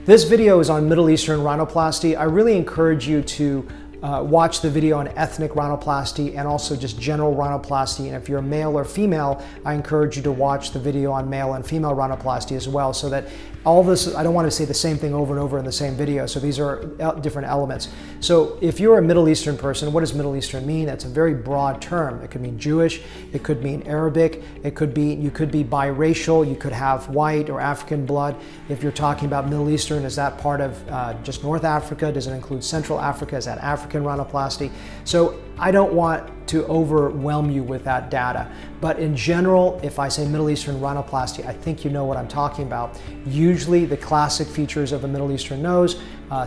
This video is on Middle Eastern rhinoplasty. I really encourage you to watch the video on ethnic rhinoplasty and also just general rhinoplasty. And if you're male or female, I encourage you to watch the video on male and female rhinoplasty as well, so that all this, I don't want to say the same thing over and over in the same video, so these are different elements. So if you're a Middle Eastern person, what does Middle Eastern mean? That's a very broad term. It could mean Jewish, it could mean Arabic, it could be, you could be biracial, you could have white or African blood. If you're talking about Middle Eastern, is that part of just North Africa? Does it include Central Africa? Is that African rhinoplasty? So I don't want to overwhelm you with that data. But in general, if I say Middle Eastern rhinoplasty, I think you know what I'm talking about. Usually the classic features of a Middle Eastern nose,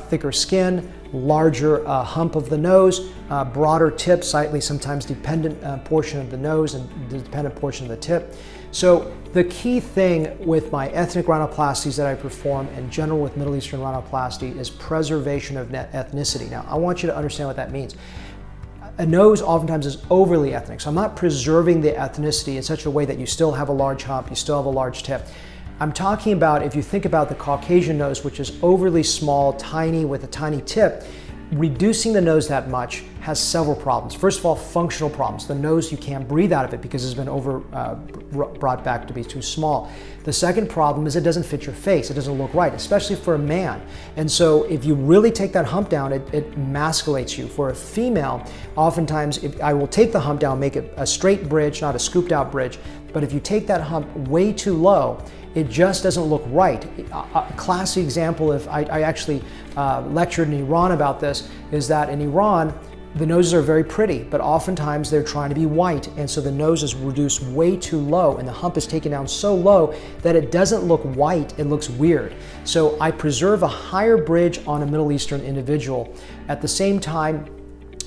thicker skin, larger hump of the nose, broader tip, slightly sometimes dependent portion of the nose and the dependent portion of the tip. So the key thing with my ethnic rhinoplasties that I perform in general with Middle Eastern rhinoplasty is preservation of ethnicity. Now, I want you to understand what that means. A nose oftentimes is overly ethnic, so I'm not preserving the ethnicity in such a way that you still have a large hump, you still have a large tip. I'm talking about, if you think about the Caucasian nose, which is overly small, tiny, with a tiny tip, reducing the nose that much has several problems. First of all, functional problems. The nose, you can't breathe out of it because it's been brought back to be too small. The second problem is it doesn't fit your face. It doesn't look right, especially for a man. And so if you really take that hump down, it emasculates you. For a female, oftentimes I will take the hump down, make it a straight bridge, not a scooped out bridge. But if you take that hump way too low, it just doesn't look right. A classic example, if I actually lectured in Iran about this, is that in Iran, the noses are very pretty, but oftentimes they're trying to be white, and so the nose is reduced way too low, and the hump is taken down so low that it doesn't look white, it looks weird. So I preserve a higher bridge on a Middle Eastern individual. At the same time,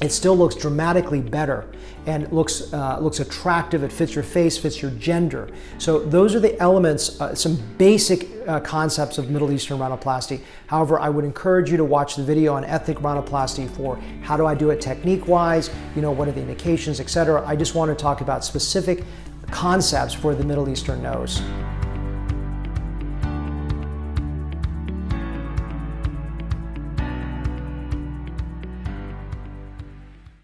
it still looks dramatically better and looks attractive. It fits your face, fits your gender. So those are the elements, some basic concepts of Middle Eastern rhinoplasty. However, I would encourage you to watch the video on ethnic rhinoplasty for how do I do it technique-wise, you know, what are the indications, etc. I just want to talk about specific concepts for the Middle Eastern nose.